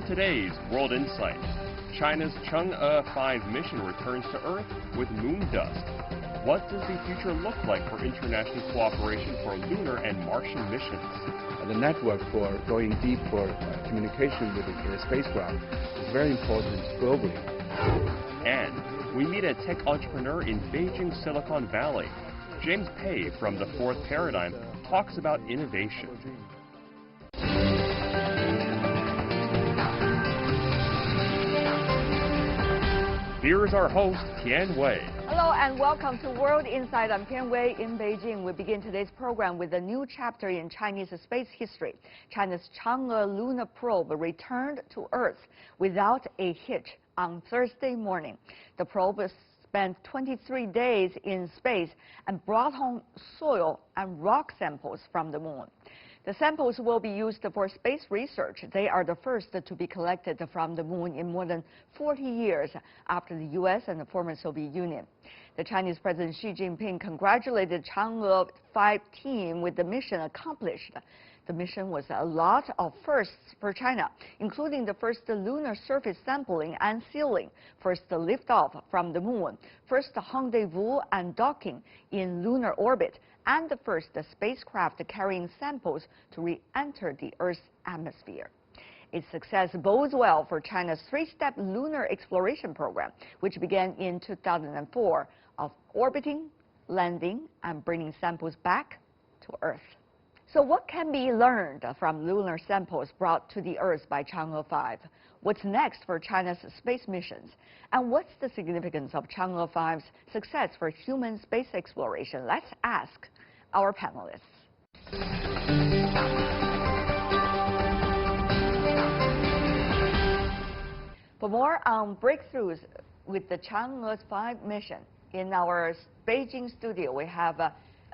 today's World Insight. China's Chang'e-5 mission returns to Earth with moon dust. What does the future look like for international cooperation for lunar and Martian missions? The network for going deep for communication with the spacecraft is very important globally. And we meet a tech entrepreneur in Beijing, Silicon Valley. James Pei from the Fourth Paradigm talks about innovation. Here is our host, Tian Wei. Hello and welcome to World Insight. I'm Tian Wei in Beijing. We begin today's program with a new chapter in Chinese space history. China's Chang'e lunar probe returned to Earth without a hitch on Thursday morning. The probe spent 23 days in space and brought home soil and rock samples from the moon. The samples will be used for space research. They are the first to be collected from the moon in more than 40 years after the US and the former Soviet Union. The Chinese President Xi Jinping congratulated Chang'e-5 team with the mission accomplished. The mission was a lot of firsts for China, including the first lunar surface sampling and sealing, first liftoff from the moon, first rendezvous and docking in lunar orbit, and the first spacecraft carrying samples to re-enter the Earth's atmosphere. Its success bodes well for China's three-step lunar exploration program, which began in 2004, of orbiting, landing, and bringing samples back to Earth. So what can be learned from lunar samples brought to the Earth by Chang'e-5? What's next for China's space missions? And what's the significance of Chang'e-5's success for human space exploration? Let's ask our panelists. For more on breakthroughs with the Chang'e-5 mission, in our Beijing studio we have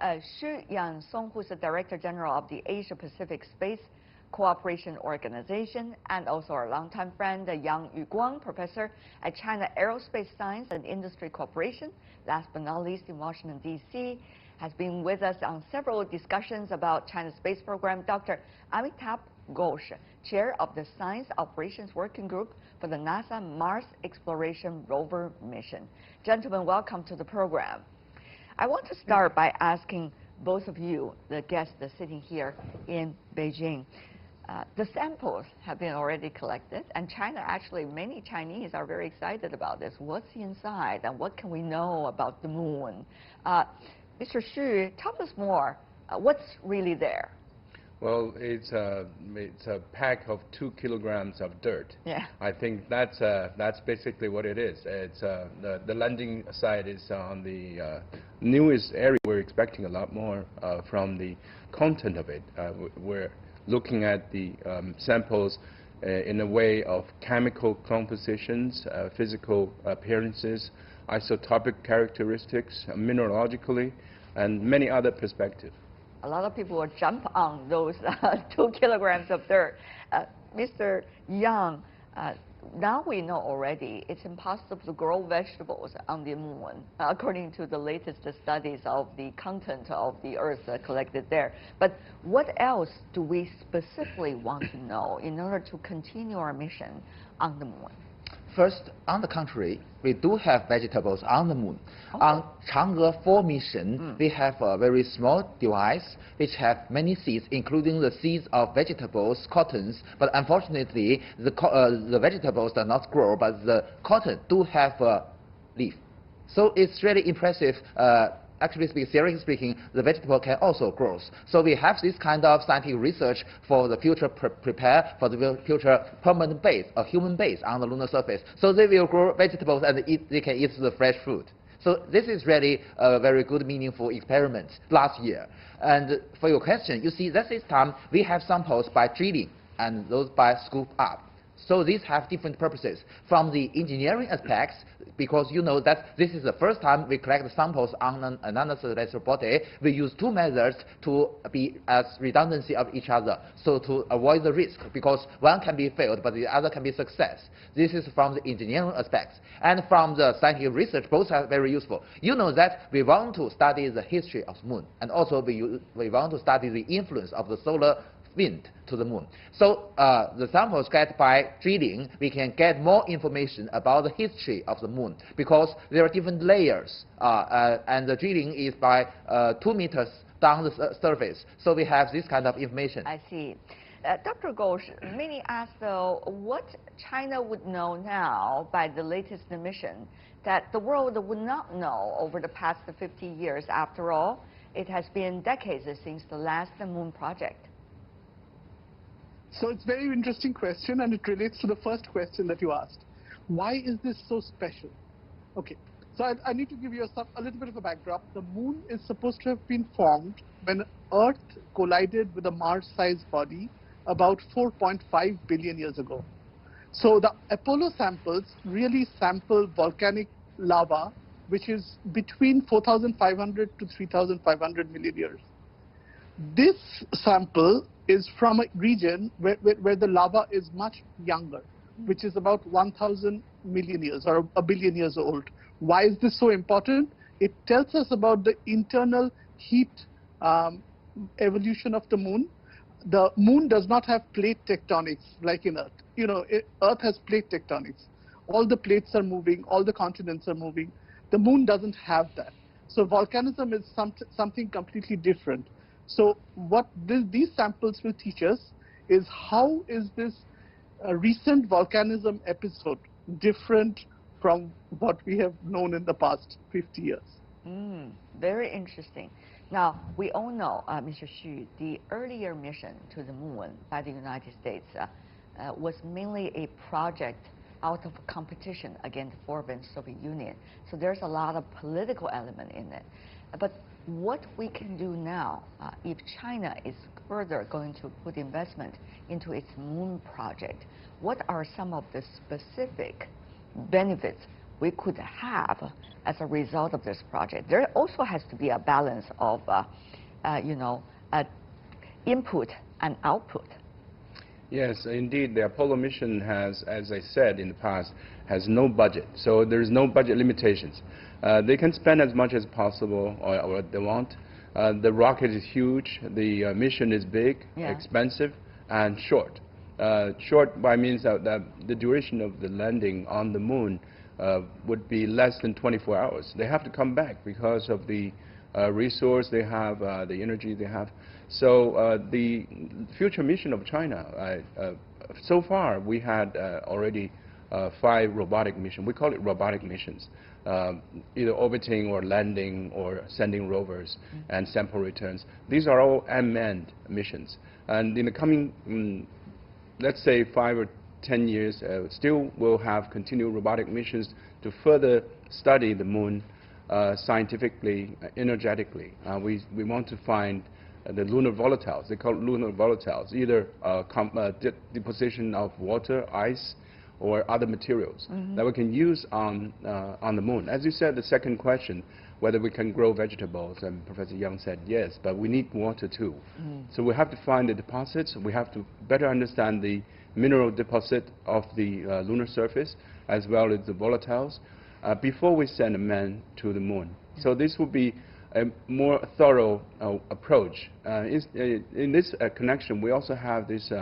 YANSONG, who's the Director General of the Asia Pacific Space Cooperation Organization, and also our longtime friend Yang Yuguang, Professor at China Aerospace Science and Industry Corporation. Last but not least, in Washington, D.C., has been with us on several discussions about China's space program, Dr. Amitabh Ghosh, Chair of the Science Operations Working Group for the NASA Mars Exploration Rover mission. Gentlemen, welcome to the program. I want to start by asking both of you, the guests sitting here in Beijing. The samples have been already collected, and China, actually, many Chinese are very excited about this. What's inside, and what can we know about the moon? Mr. Xu, tell us more. What's really there? Well, it's a pack of 2 kilograms of dirt. Yeah. I think that's basically what it is. It's the landing site is on the newest area. We're expecting a lot more from the content of it. We're looking at the samples in a way of chemical compositions, physical appearances, isotopic characteristics, mineralogically, and many other perspectives. A lot of people will jump on those 2 kilograms of dirt. Mr. Yang, now we know already it's impossible to grow vegetables on the moon, according to the latest studies of the content of the Earth collected there. But what else do we specifically want to know in order to continue our mission on the moon? First, on the contrary, we do have vegetables on the moon. Oh. On Chang'e-4 mission, we have a very small device which have many seeds, including the seeds of vegetables, cottons. But unfortunately, the vegetables do not grow, but the cotton do have a leaf. So it's really impressive. Actually, seriously speaking, the vegetable can also grow. So we have this kind of scientific research for the future, prepare for the future permanent base, a human base on the lunar surface. So they will grow vegetables and they can eat the fresh fruit. So this is really a very good, meaningful experiment last year. And for your question, you see that this time we have samples by drilling and those by scoop up. So these have different purposes. From the engineering aspects, because you know that this is the first time we collect samples on an celestial body, we use 2 methods to be as redundancy of each other, so to avoid the risk, because one can be failed, but the other can be success. This is from the engineering aspects. And from the scientific research, both are very useful. You know that we want to study the history of the moon, and also we want to study the influence of the solar wind to the moon. So the samples get by drilling, we can get more information about the history of the moon, because there are different layers, and the drilling is by 2 meters down the surface. So we have this kind of information. I see. Dr. Ghosh, many ask, though, what China would know now by the latest mission that the world would not know over the past 50 years. After all, it has been decades since the last moon project. So it's a very interesting question, and it relates to the first question that you asked. Why is this so special? Okay, so I need to give you a little bit of a backdrop. The moon is supposed to have been formed when Earth collided with a Mars-sized body about 4.5 billion years ago. So the Apollo samples really sample volcanic lava, which is between 4,500 to 3,500 million years. This sample is from a region where the lava is much younger, which is about 1,000 million years or a billion years old. Why is this so important? It tells us about the internal heat evolution of the moon. The moon does not have plate tectonics like in Earth. You know, Earth has plate tectonics. All the plates are moving, all the continents are moving. The moon doesn't have that. So volcanism is something completely different. So what these samples will teach us is how is this recent volcanism episode different from what we have known in the past 50 years. Very interesting. Now, we all know, Mr. Xu, the earlier mission to the moon by the United States was mainly a project out of competition against former Soviet Union. So there's a lot of political element in it. But what we can do now, if China is further going to put investment into its moon project, what are some of the specific benefits we could have as a result of this project? There also has to be a balance of, input and output. Yes, indeed, the Apollo mission has, as I said in the past, has no budget. So there's no budget limitations. They can spend as much as possible or what they want. The rocket is huge. The mission is big, expensive, and short. Short by means that the duration of the landing on the moon would be less than 24 hours. They have to come back because of the resource they have, the energy they have. So the future mission of China, so far we had already 5 robotic missions. We call it robotic missions, either orbiting or landing or sending rovers and sample returns. These are all unmanned missions. And in the coming, let's say 5 or 10 years, still we'll have continued robotic missions to further study the moon scientifically, energetically. We want to find the lunar volatiles. They call it lunar volatiles, either deposition of water, ice, or other materials that we can use on the moon. As you said, the second question, whether we can grow vegetables, and Professor Yang said yes, but we need water too. So we have to find the deposits. We have to better understand the mineral deposit of the lunar surface, as well as the volatiles, before we send a man to the moon. So this will be a more thorough approach. In this connection, we also have this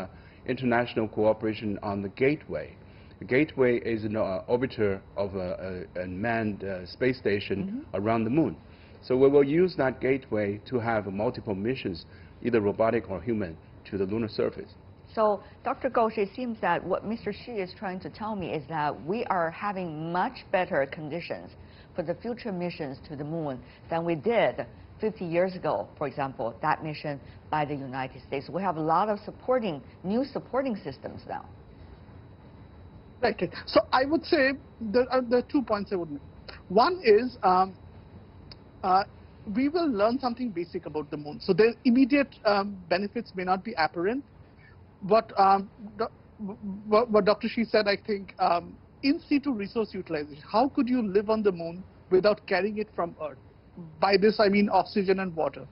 international cooperation on the Gateway. The Gateway is an orbiter of a manned space station around the moon. So we will use that Gateway to have multiple missions, either robotic or human, to the lunar surface. So, Dr. Ghosh, it seems that what Mr. Xi is trying to tell me is that we are having much better conditions for the future missions to the moon than we did 50 years ago, for example, that mission by the United States. We have a lot of new supporting systems now. Right. So I would say there are 2 points I would make. One is we will learn something basic about the moon. So the immediate benefits may not be apparent. What Dr. Xi said, I think, in situ resource utilization. How could you live on the moon without carrying it from Earth? By this, I mean oxygen and water.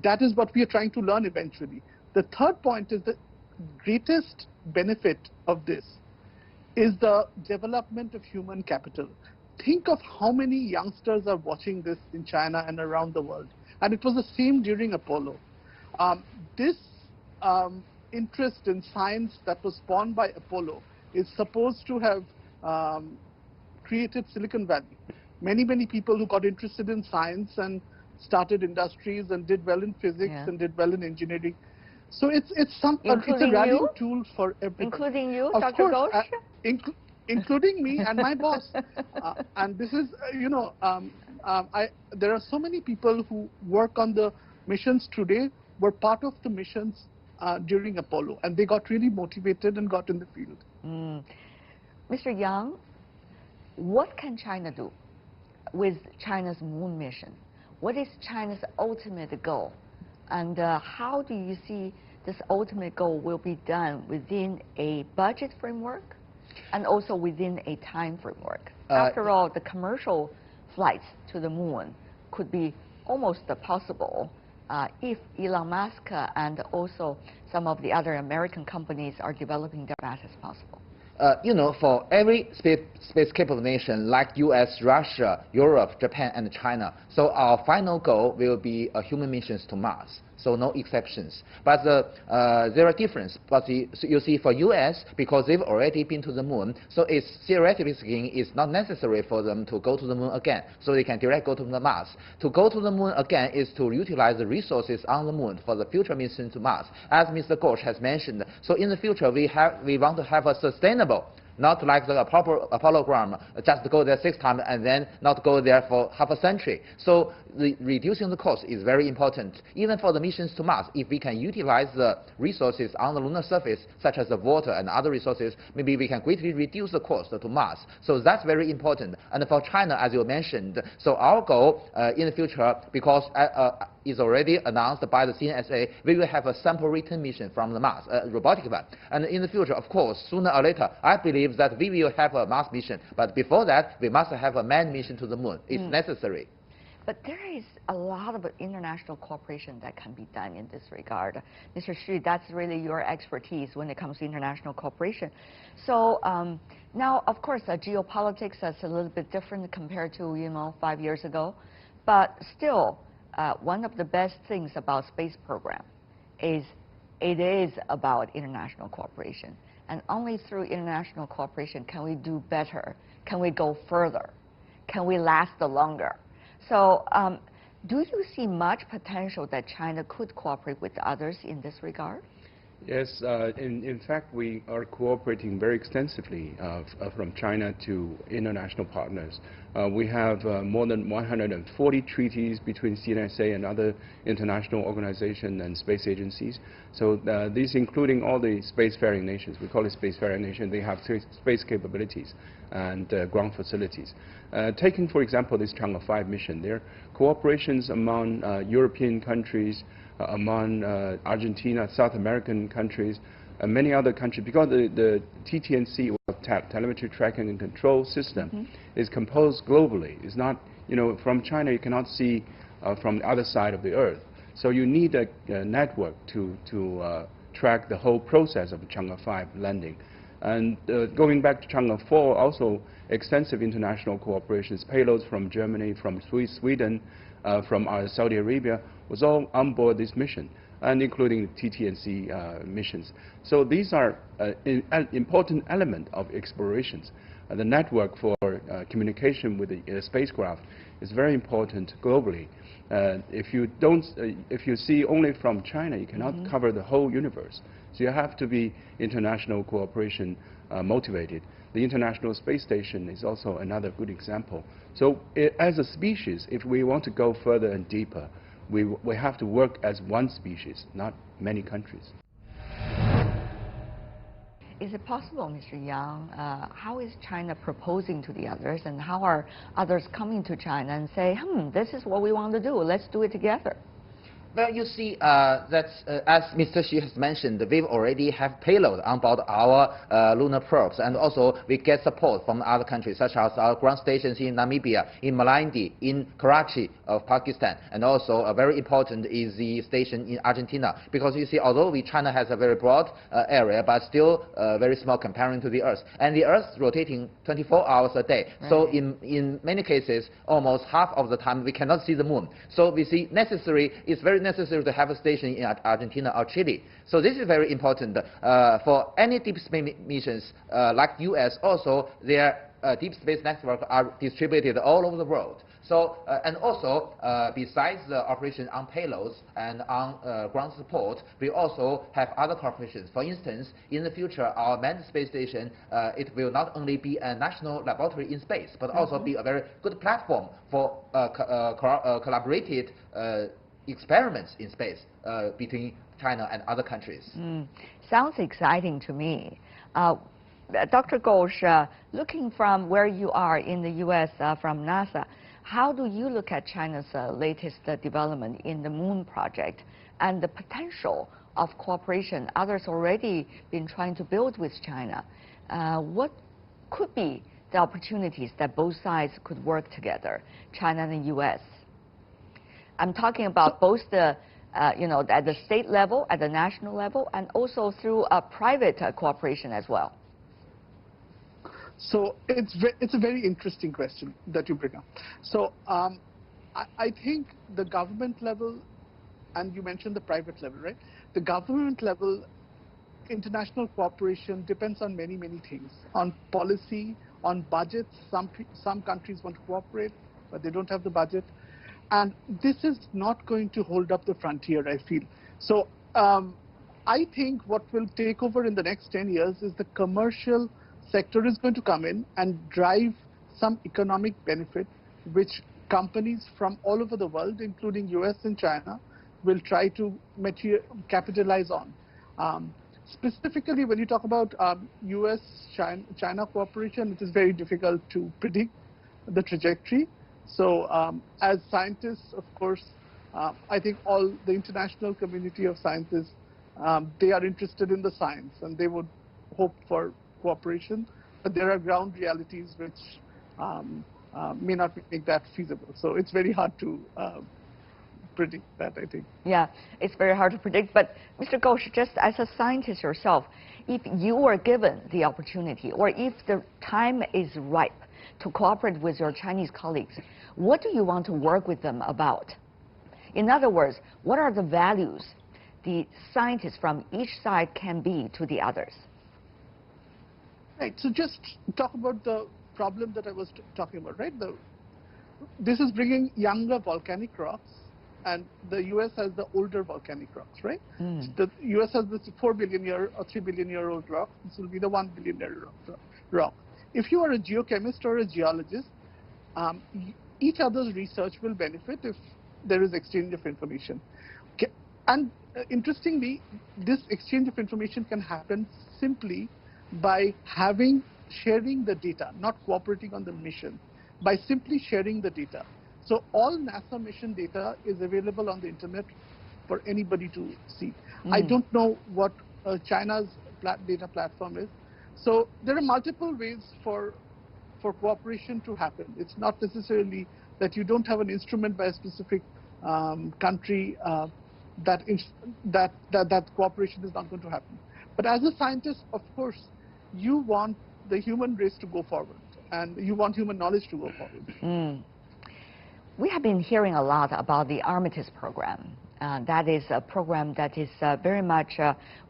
That is what we are trying to learn eventually. The third point is the greatest benefit of this is the development of human capital. Think of how many youngsters are watching this in China and around the world. And it was the same during Apollo. This interest in science that was spawned by Apollo is supposed to have created Silicon Valley. Many people who got interested in science and started industries and did well in physics and did well in engineering. So it's a rallying tool for everybody. Including you, of Dr. course, Ghosh? Including me and my boss. And this is, there are so many people who work on the missions today were part of the missions during Apollo, and they got really motivated and got in the field. Mr. Yang, what can China do with China's moon mission? What is China's ultimate goal? And how do you see this ultimate goal will be done within a budget framework and also within a time framework? After all, the commercial flights to the moon could be almost possible if Elon Musk and also some of the other American companies are developing their as fast as possible. For every space-capable nation like US, Russia, Europe, Japan, and China, so our final goal will be human missions to Mars. So no exceptions. But there are differences. But you see, for US, because they've already been to the moon, so it's theoretically speaking, it's not necessary for them to go to the moon again. So they can directly go to the Mars. To go to the moon again is to utilize the resources on the moon for the future mission to Mars. As Mr. Ghosh has mentioned, so in the future we want to have a sustainable, not like the Apollo program, just go there 6 times and then not go there for half a century. So reducing the cost is very important. Even for the missions to Mars, if we can utilize the resources on the lunar surface, such as the water and other resources, maybe we can greatly reduce the cost to Mars. So that's very important. And for China, as you mentioned, so our goal in the future, because is already announced by the CNSA, we will have a sample return mission from the Mars, robotic one. And in the future, of course, sooner or later, I believe that we will have a Mars mission. But before that, we must have a manned mission to the moon. It's necessary. But there is a lot of international cooperation that can be done in this regard. Mr. Xi, that's really your expertise when it comes to international cooperation. So now, of course, geopolitics is a little bit different compared to, 5 years ago. But still, one of the best things about space program is it is about international cooperation. And only through international cooperation can we do better, can we go further, can we last longer. So do you see much potential that China could cooperate with others in this regard? Yes, in fact, we are cooperating very extensively from China to international partners. We have more than 140 treaties between CNSA and other international organizations and space agencies. So these including all the spacefaring nations. We call it spacefaring nations. They have space capabilities and ground facilities. Taking, for example, this Chang'e-5 mission, there are cooperations among European countries, among Argentina, South American countries, and many other countries, because the TTNC, telemetry tracking and control system, is composed globally. It's not, from China you cannot see from the other side of the Earth. So you need a network to track the whole process of Chang'e-5 landing. And going back to Chang'e-4, also extensive international cooperations, payloads from Germany, from Sweden, from Saudi Arabia, was all on board this mission, and including TTNC missions. So these are an important element of explorations. The network for communication with the spacecraft is very important globally. If you see only from China, you cannot cover the whole universe. So you have to be international cooperation motivated. The International Space Station is also another good example. So as a species, if we want to go further and deeper, we have to work as one species, not many countries. Is it possible, Mr. Yang, how is China proposing to the others, and how are others coming to China and say, this is what we want to do, let's do it together? Well, you see, that's, as Mr. Xi has mentioned, we already have payload on board our lunar probes, and also we get support from other countries, such as our ground stations in Namibia, in Malindi, in Karachi of Pakistan, and also very important is the station in Argentina, because you see, although China has a very broad area, but still very small comparing to the Earth, and the Earth is rotating 24 hours a day. Right. So in many cases, almost half of the time we cannot see the moon. So we see it's very necessary to have a station in Argentina or Chile. So this is very important for any deep space missions like US. Also, their deep space network are distributed all over the world. So, and also, besides the operation on payloads and on ground support, we also have other corporations. For instance, in the future, our manned space station, it will not only be a national laboratory in space, but also be a very good platform for collaborated experiments in space between China and other countries. Sounds exciting to me. Dr. Ghosh, looking from where you are in the U.S. From NASA, how do you look at China's latest development in the Moon project and the potential of cooperation others already been trying to build with China? What could be the opportunities that both sides could work together, China and the U.S.? I'm talking about both the, at the state level, at the national level, and also through a private cooperation as well. So it's a very interesting question that you bring up. So I think the government level, and you mentioned the private level, right? The government level international cooperation depends on many, many things, on policy, on budgets. Some countries want to cooperate, but they don't have the budget. And this is not going to hold up the frontier, I feel. So I think what will take over in the next 10 years is the commercial sector is going to come in and drive some economic benefit, which companies from all over the world, including US and China, will try to capitalize on. Specifically, when you talk about US-China cooperation, it is very difficult to predict the trajectory. So as scientists, of course, I think all the international community of scientists, they are interested in the science and they would hope for cooperation, but there are ground realities which may not make that feasible. So it's very hard to predict that, I think. Yeah, it's very hard to predict. But Mr. Ghosh, just as a scientist yourself, if you were given the opportunity, or if the time is ripe to cooperate with your Chinese colleagues, what do you want to work with them about? In other words, what are the values the scientists from each side can be to the others? Right, so just talk about the problem that I was talking about, right? This is bringing younger volcanic rocks, and the US has the older volcanic rocks, right? The US has this 4 billion year or 3 billion year old rock. This will be the 1 billion year rock. If you are a geochemist or a geologist, each other's research will benefit if there is exchange of information. Okay. And interestingly, this exchange of information can happen simply by sharing the data, not cooperating on the mission, by simply sharing the data. So all NASA mission data is available on the internet for anybody to see. I don't know what China's data platform is. So there are multiple ways for cooperation to happen. It's not necessarily that you don't have an instrument by a specific country that cooperation is not going to happen. But as a scientist, of course, you want the human race to go forward, and you want human knowledge to go forward. We have been hearing a lot about the Artemis program. That is a program that is very much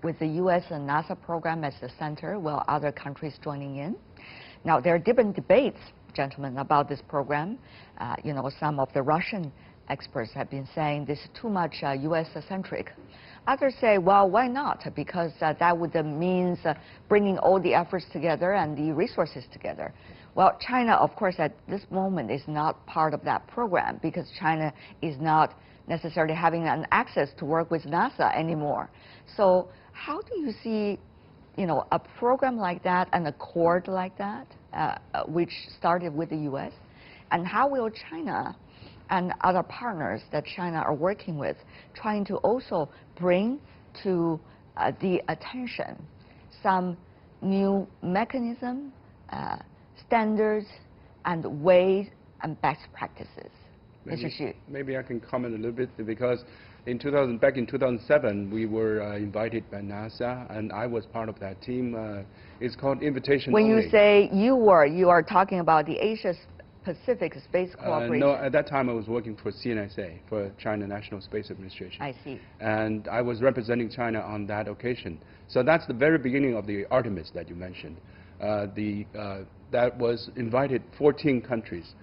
with the US and NASA program as the center, while other countries joining in. Now, there are different debates, gentlemen, about this program. Some of the Russian experts have been saying this is too much US-centric. Others say, well, why not? Because that would mean bringing all the efforts together and the resources together. Well, China, of course, at this moment is not part of that program because China is not necessarily having an access to work with NASA anymore. So how do you see, a program like that, an accord like that, which started with the US, and how will China and other partners that China are working with trying to also bring to the attention some new mechanism, standards, and ways and best practices? Mr. Xu. Maybe I can comment a little bit, because back in 2007, we were invited by NASA, and I was part of that team. It's called Invitation When Only. you say you are talking about the Asia Pacific Space Cooperation? No, at that time I was working for CNSA, for China National Space Administration. I see. And I was representing China on that occasion. So that's the very beginning of the Artemis that you mentioned. That was invited 14 countries.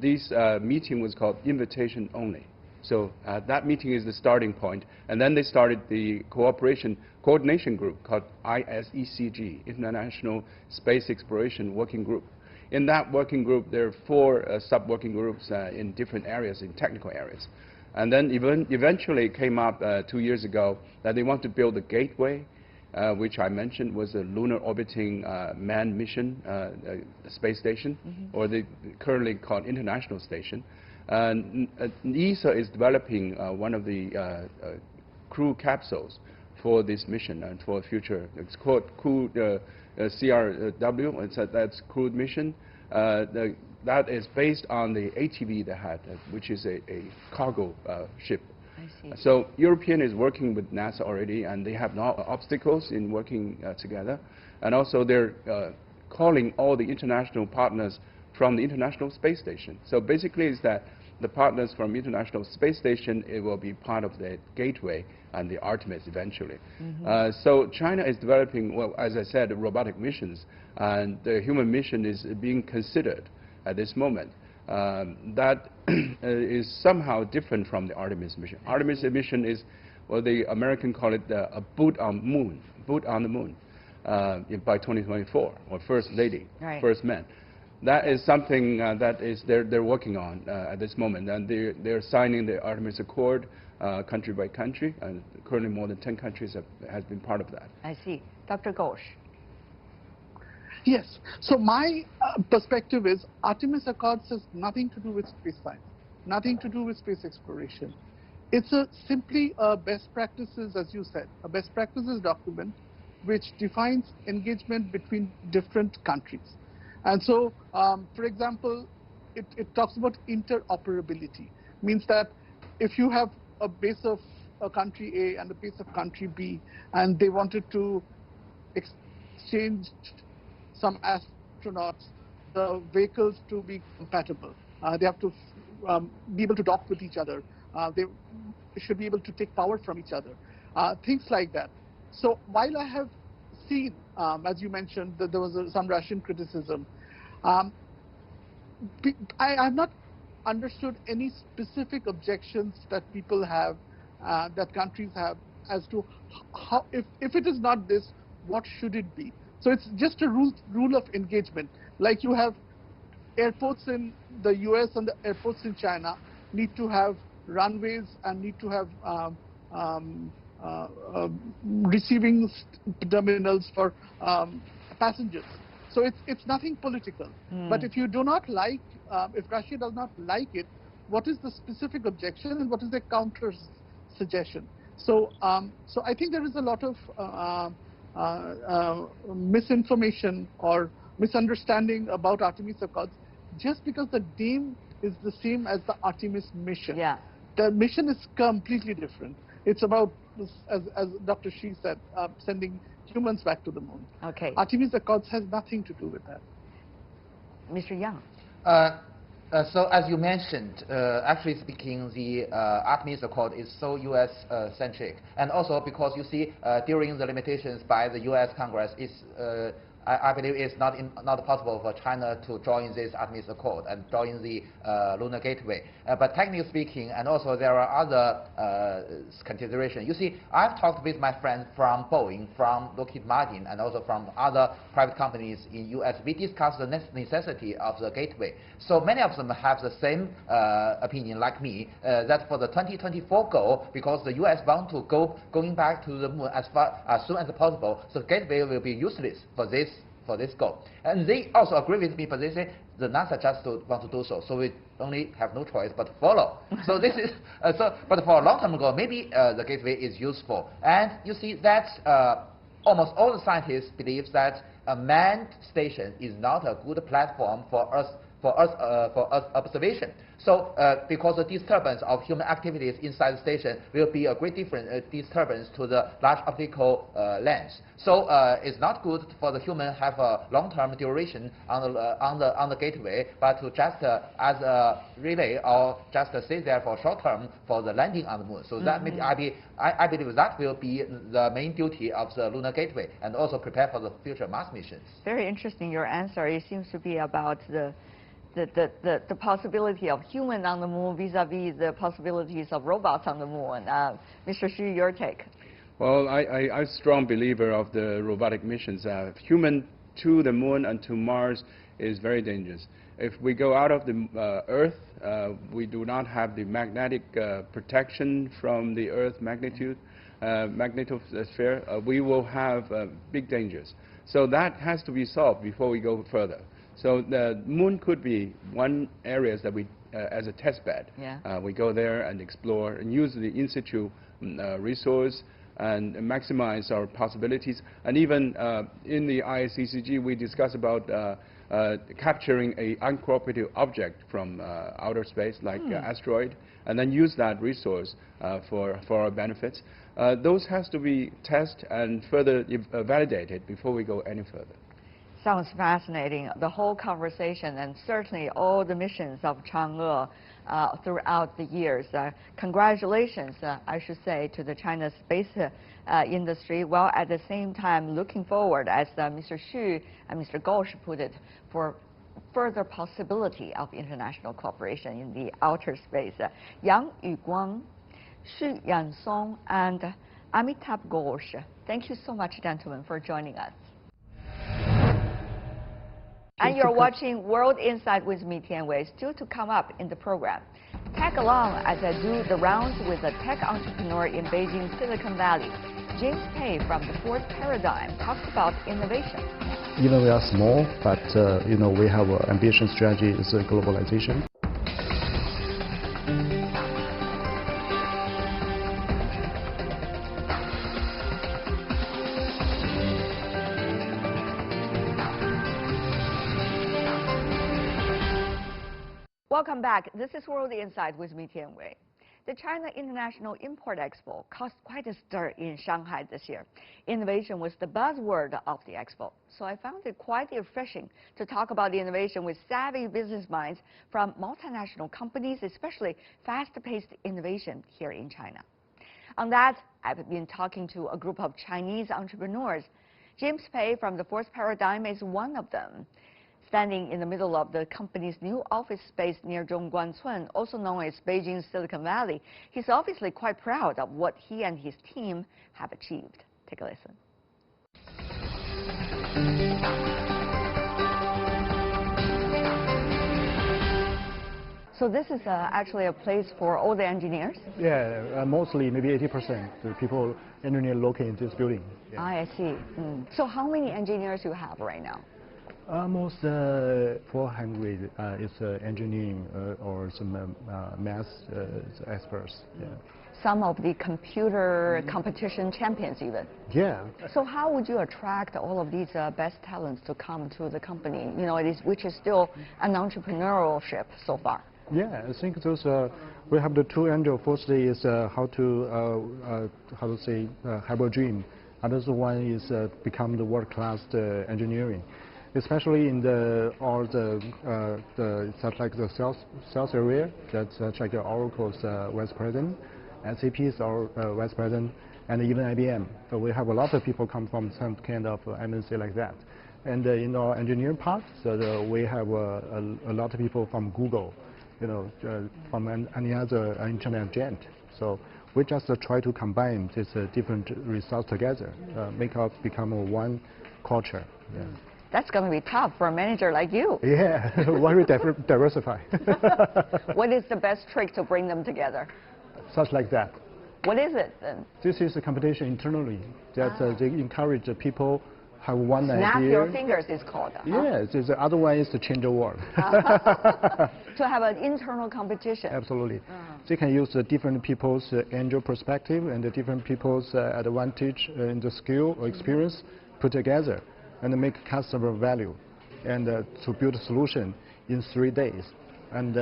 This meeting was called invitation only. So that meeting is the starting point. And then they started the coordination group called ISECG, International Space Exploration Working Group. In that working group, there are 4 sub-working groups in different areas, in technical areas. And then eventually it came up 2 years ago that they want to build a gateway, which I mentioned was a lunar orbiting manned mission space station, or they currently called International Station. ESA is developing one of the crew capsules for this mission and for future. It's called CRW, that's crewed mission. That is based on the ATV they had, which is a cargo ship. I see. So European is working with NASA already, and they have no obstacles in working together. And also they're calling all the international partners from the International Space Station. So basically is that the partners from International Space Station, it will be part of the Gateway and the Artemis eventually. So China is developing, well, as I said, robotic missions, and the human mission is being considered at this moment. That is somehow different from the Artemis mission. Artemis mission is, well, the American call it a boot on the moon by 2024, or first lady, first man. That is something that is they're working on at this moment, and they're signing the Artemis Accord country by country, and currently more than 10 countries has been part of that. I see. Dr. Ghosh. Yes. So my perspective is Artemis Accords has nothing to do with space science, nothing to do with space exploration. It's simply a best practices, as you said, a best practices document which defines engagement between different countries. And so, for example, it talks about interoperability. Means that if you have a base of a country A and a base of country B, and they wanted to exchange some astronauts, the vehicles to be compatible. They have to be able to dock with each other. They should be able to take power from each other. Things like that. So while I have seen, as you mentioned, that there was some Russian criticism, I have not understood any specific objections that people have, that countries have, as to how, if it is not this, what should it be? So it's just a rule of engagement. Like you have airports in the US and the airports in China need to have runways and need to have receiving terminals for passengers. So it's nothing political. But if you do not like, if Russia does not like it, what is the specific objection and what is the counter suggestion? So so I think there is a lot of misinformation or misunderstanding about Artemis Accords just because the name is the same as the Artemis mission. Yeah. The mission is completely different. It's about, as Dr. Xi said, sending humans back to the moon. Okay. Artemis Accords has nothing to do with that. Mr. Yang. So as you mentioned, actually speaking, the Artemis Accord is so US-centric. And also because you see, during the limitations by the US Congress, I believe it's not possible for China to join this Artemis Accord and join the Lunar Gateway. But technically speaking, and also there are other considerations. You see, I've talked with my friends from Boeing, from Lockheed Martin, and also from other private companies in US. We discussed the necessity of the gateway. So many of them have the same opinion like me, that for the 2024 goal, because the US want to going back to the moon as soon as possible, so gateway will be useless for this goal. And they also agree with me, but they say the NASA just want to do so, so we only have no choice but to follow. So this is but for a long-term goal, maybe the gateway is useful. And you see that almost all the scientists believe that a manned station is not a good platform for us for us observation. So because the disturbance of human activities inside the station will be a great disturbance to the large optical lens. So it's not good for the human have a long-term duration on the gateway, but to just as a relay or just stay there for short-term for the landing on the moon. So that I believe that will be the main duty of the Lunar Gateway, and also prepare for the future Mars missions. Very interesting, your answer. It seems to be about the possibility of human on the moon vis-a-vis the possibilities of robots on the moon. Mr. Xu, your take? Well, I'm a strong believer of the robotic missions. Human to the moon and to Mars is very dangerous. If we go out of the Earth, we do not have the magnetic protection from the Earth magnetosphere. We will have big dangers. So that has to be solved before we go further. So the moon could be one area that we, as a test bed. Yeah. We go there and explore and use the in situ resource and maximize our possibilities. And even in the ISCCG, we discuss about capturing an uncooperative object from outer space, like asteroid, and then use that resource for our benefits. Those has to be tested and further validated before we go any further. Sounds fascinating. The whole conversation, and certainly all the missions of Chang'e throughout the years. Congratulations, I should say, to the China space industry, while at the same time looking forward, as Mr. Xu and Mr. Ghosh put it, for further possibility of international cooperation in the outer space. Yang Yuguang, Xu Yansong, and Amitabh Ghosh, thank you so much, gentlemen, for joining us. And you're watching World Insight with me, Tian Wei. Still to come up in the program. Tag along as I do the rounds with a tech entrepreneur in Beijing, Silicon Valley. James Pei from the Fourth Paradigm talks about innovation. Even we are small, but we have an ambitious strategy is globalization. Welcome back. This is World Insight with me, Tian Wei. The China International Import Expo caused quite a stir in Shanghai this year. Innovation was the buzzword of the expo. So I found it quite refreshing to talk about the innovation with savvy business minds from multinational companies, especially fast-paced innovation here in China. On that, I've been talking to a group of Chinese entrepreneurs. James Pei from the Fourth Paradigm is one of them. Standing in the middle of the company's new office space near Zhongguancun, also known as Beijing's Silicon Valley, he's obviously quite proud of what he and his team have achieved. Take a listen. So this is actually a place for all the engineers? Yeah, mostly maybe 80% the people engineer located in this building. Yeah. I see. So how many engineers you have right now? Almost 400 is engineering or some math experts. Yeah. Some of the computer competition champions even. Yeah. So how would you attract all of these best talents to come to the company, which is still an entrepreneurship so far? Yeah, I think those we have the two angles. Firstly is how to have a dream. Another one is become the world-class engineering. Especially in all the such like the sales area, that's like Oracle's vice president, SAP's our vice president, and even IBM. So we have a lot of people come from some kind of MNC like that. And in our engineering part, so we have a lot of people from Google, from any other internet giant. So we just try to combine these different results together, make us become one culture. Yeah. That's going to be tough for a manager like you. Yeah, why we diversify? What is the best trick to bring them together? Such like that. What is it then? This is a competition internally. That they encourage the people have one idea. Snap your fingers is called. Yes, the other one is to change the world. To have an internal competition. Absolutely. They can use the different people's angel perspective and the different people's advantage and the skill or experience put together and make customer value and to build a solution in 3 days, and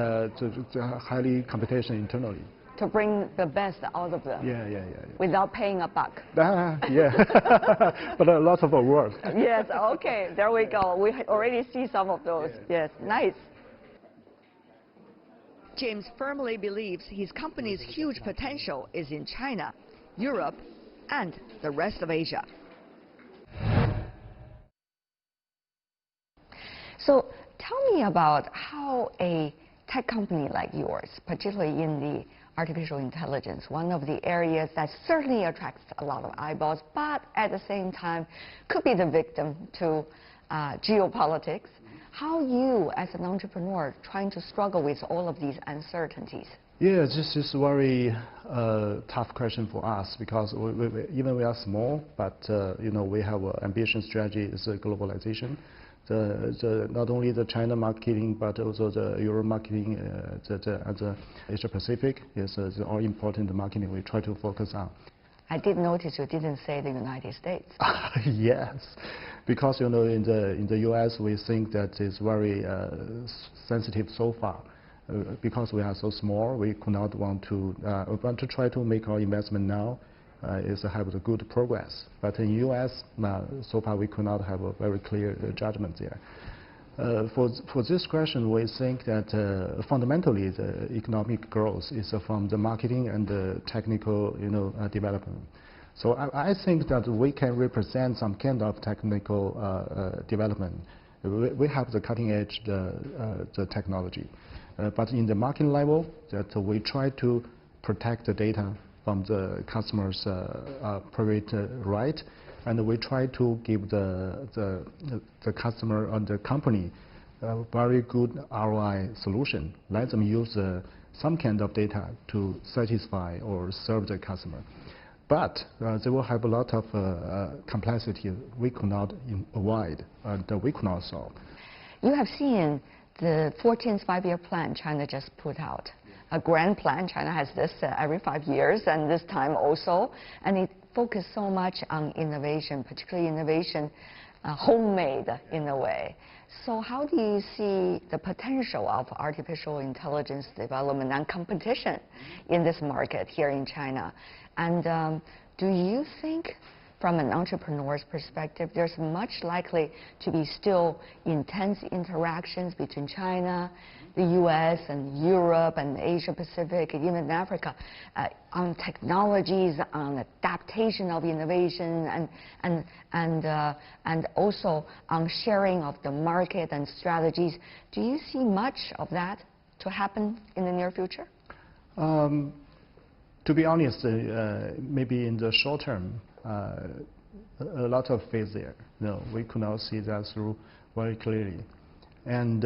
highly competition internally. To bring the best out of them. Yeah. Without paying a buck. Yeah, but a lot of work. Yes, okay, there we go. We already see some of those. Yes, nice. James firmly believes his company's huge potential is in China, Europe, and the rest of Asia. So tell me about how a tech company like yours, particularly in the artificial intelligence, one of the areas that certainly attracts a lot of eyeballs, but at the same time could be the victim to geopolitics. How you, as an entrepreneur, trying to struggle with all of these uncertainties? Yeah, this is a very tough question for us because even we are small, but we have an ambitious strategy is globalization. Not only the China marketing, but also the Europe marketing, the Asia Pacific is all important marketing we try to focus on. I did notice you didn't say the United States. Yes, because in the U.S. we think that it's very sensitive so far. Because we are so small, we could not want to try to make our investment now. Is have the good progress, but in U.S. So far we could not have a very clear judgment there. For this question, we think that fundamentally the economic growth is from the marketing and the technical development. So I think that we can represent some kind of technical development. We have the cutting edge the technology, but in the marketing level that we try to protect the data from the customer's private right, and we try to give the customer and the company a very good ROI solution. Let them use some kind of data to satisfy or serve the customer. But they will have a lot of complexity we could not avoid and we could not solve. You have seen the 14th five-year plan China just put out. A grand plan. China has this every 5 years, and this time also. And it focused so much on innovation, particularly innovation homemade in a way. So how do you see the potential of artificial intelligence development and competition in this market here in China? And do you think, from an entrepreneur's perspective, there's much likely to be still intense interactions between China, the U.S. and Europe and Asia Pacific, and even Africa, on technologies, on adaptation of innovation, and also on sharing of the market and strategies? Do you see much of that to happen in the near future? To be honest, maybe in the short term, a lot of phase there. No, we could not see that through very clearly. And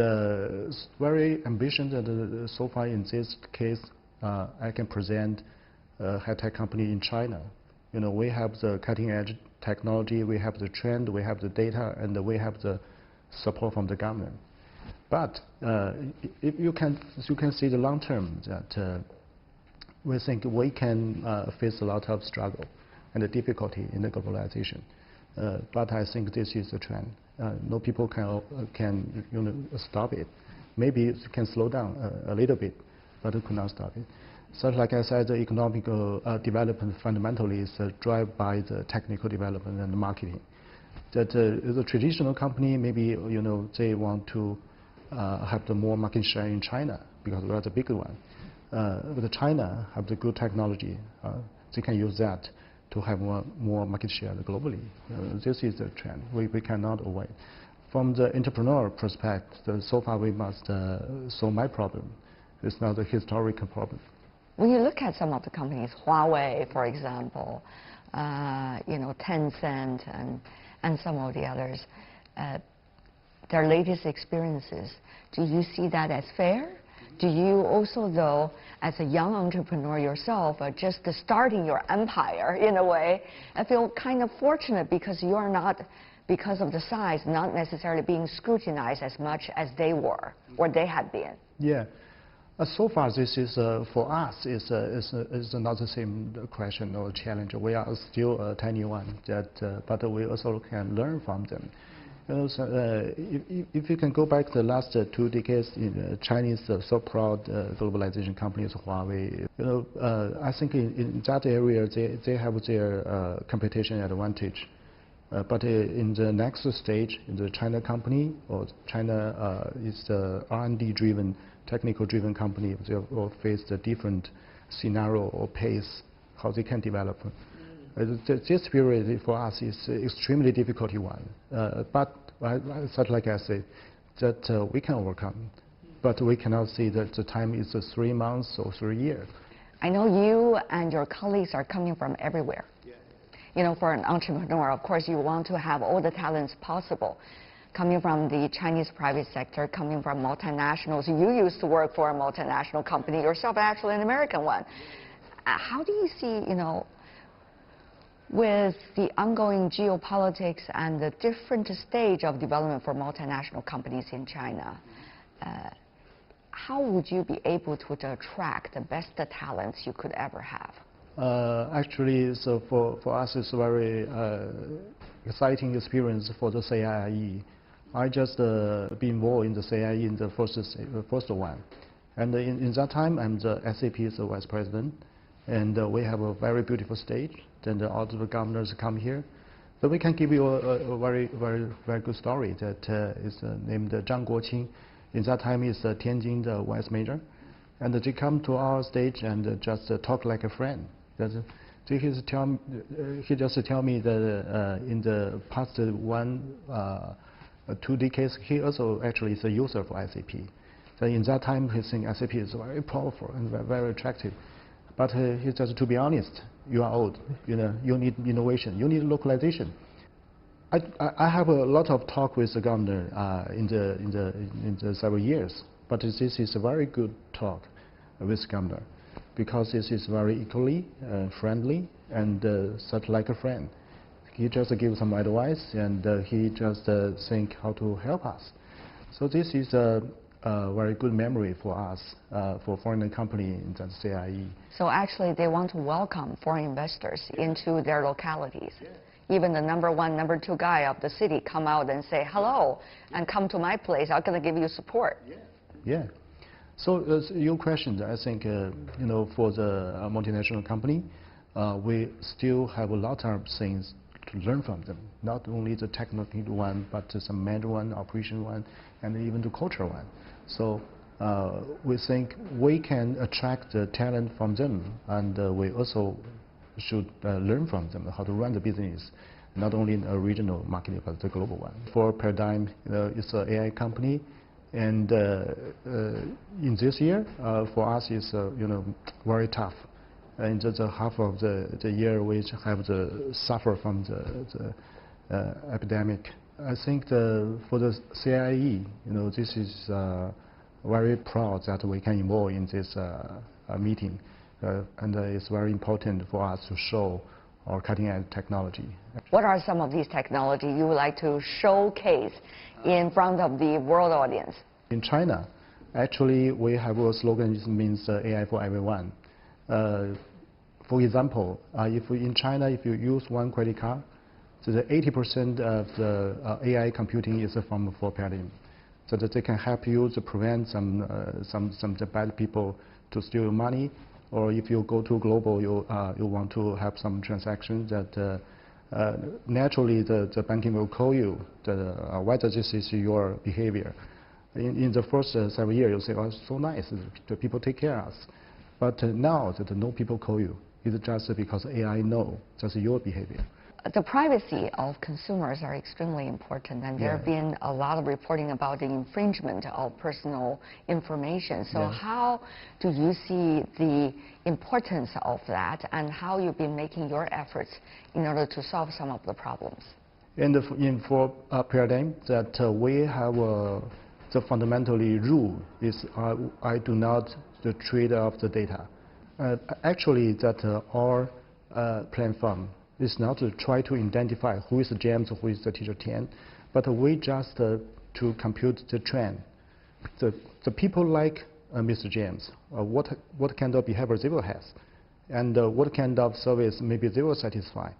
very ambitious that so far in this case, I can present a high-tech company in China. We have the cutting-edge technology, we have the trend, we have the data, and we have the support from the government. But if you can see the long term that we think we can face a lot of struggle and the difficulty in the globalization. But I think this is the trend. No people can stop it. Maybe it can slow down a little bit, but it could not stop it. So like I said, the economic development fundamentally is driven by the technical development and the marketing. That the traditional company, maybe they want to have the more market share in China because we are the bigger one. But China have the good technology. They can use that to have more market share globally. This is the trend. We cannot avoid. From the entrepreneur perspective, so far we must solve my problem. It's not a historical problem. When you look at some of the companies, Huawei, for example, Tencent, and some of the others, their latest experiences, do you see that as fair? Do you also, though, as a young entrepreneur yourself, just starting your empire in a way, I feel kind of fortunate because you are not, because of the size, not necessarily being scrutinized as much as they were or they had been? Yeah. So far, this is for us is not the same question or challenge. We are still a tiny one, but we also can learn from them. If you can go back the last 2 decades, Chinese so proud globalization companies, Huawei, I think in that area they have their competition advantage. But in the next stage, in the China company, or China is the R&D driven, technical driven company, they will face the different scenario or pace, how they can develop. This period for us is extremely difficult one. But like I said, that we can overcome. But we cannot say that the time is 3 months or 3 years. I know you and your colleagues are coming from everywhere. For an entrepreneur, of course, you want to have all the talents possible. Coming from the Chinese private sector, coming from multinationals. You used to work for a multinational company yourself, actually an American one. How do you see, with the ongoing geopolitics and the different stage of development for multinational companies in China, how would you be able to attract the best talents you could ever have? Actually, so for us, it's a very exciting experience for the CIE. I just been involved in the CIE in the first one. And in that time, I'm the SAP's vice president. And we have a very beautiful stage. Then all the governors come here. So we can give you a very good story that is named Zhang Guoqing. In that time, he's Tianjin the vice mayor. And they come to our stage and just talk like a friend. He just tell me that in the past 2 decades, he also actually is a user for SAP. So in that time, he think SAP is very powerful and very attractive. But he says, to be honest, you are old. You need innovation. You need localization. I have a lot of talk with the governor in the several years. But this is a very good talk with the governor, because this is very equally friendly and such like a friend. He just gives some advice and he just think how to help us. So this is a very good memory for us, for foreign company in the CIE. So actually they want to welcome foreign investors into their localities. Even the number 1, number 2 guy of the city come out and say hello and come to my place. I'm going to give you support. Yeah. So your question, I think, for the multinational company, we still have a lot of things to learn from them. Not only the technical one, but some manual one, operation one, and even the cultural one. So we think we can attract the talent from them, and we also should learn from them how to run the business, not only in a regional market, but the global one. For Paradigm, it's an AI company. And in this year, for us, it's very tough. In the half of the year, we have to suffer from the epidemic. I think for the CIE, this is very proud that we can involve in this meeting, and it's very important for us to show our cutting-edge technology. What are some of these technology you would like to showcase in front of the world audience? In China, actually, we have a slogan that means AI for everyone. For example, in China, if you use one credit card, so the 80% of the AI computing is from Paradigm, so that they can help you to prevent some bad people to steal your money. Or if you go to global, you want to have some transactions that naturally the banking will call you whether this is your behavior. In the first several years, you say, oh, it's so nice, the people take care of us. But now that no people call you, it's just because AI know just your behavior. The privacy of consumers are extremely important, and there have been a lot of reporting about the infringement of personal information. So how do you see the importance of that, and how you've been making your efforts in order to solve some of the problems? For Paradigm, that we have the fundamentally rule is I do not trade off the data. Actually, that our platform is not to try to identify who is James, who is the teacher 10, but we just to compute the trend. The people like Mr. James, what kind of behavior they will have, and what kind of service maybe they will satisfy.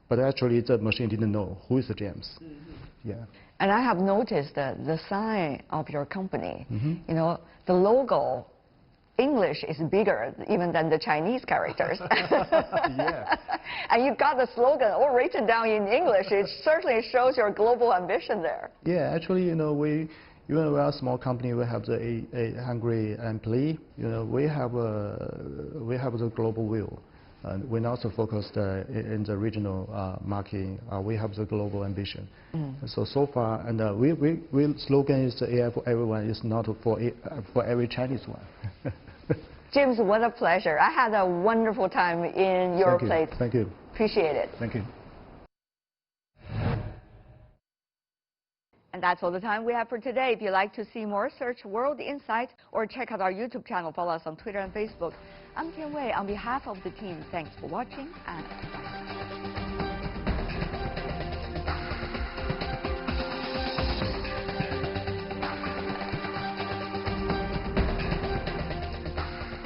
But actually, the machine didn't know who is James. And I have noticed that the sign of your company, Mm-hmm. you know, the logo, English is bigger even than the Chinese characters. Yeah. And you got the slogan all written down in English. It certainly shows your global ambition there. Yeah, actually, you know, even we are a small company, we have a hungry employee. You know, we have the global view. We're not so focused in the regional market. We have the global ambition. So far, and we slogan is AI for everyone. It's not for every Chinese one. James, what a pleasure. I had a wonderful time in your place. Thank you. Appreciate it. Thank you. And that's all the time we have for today. If you'd like to see more, search World Insight or check out our YouTube channel. Follow us on Twitter and Facebook. I'm Tian Wei. On behalf of the team, thanks for watching and bye.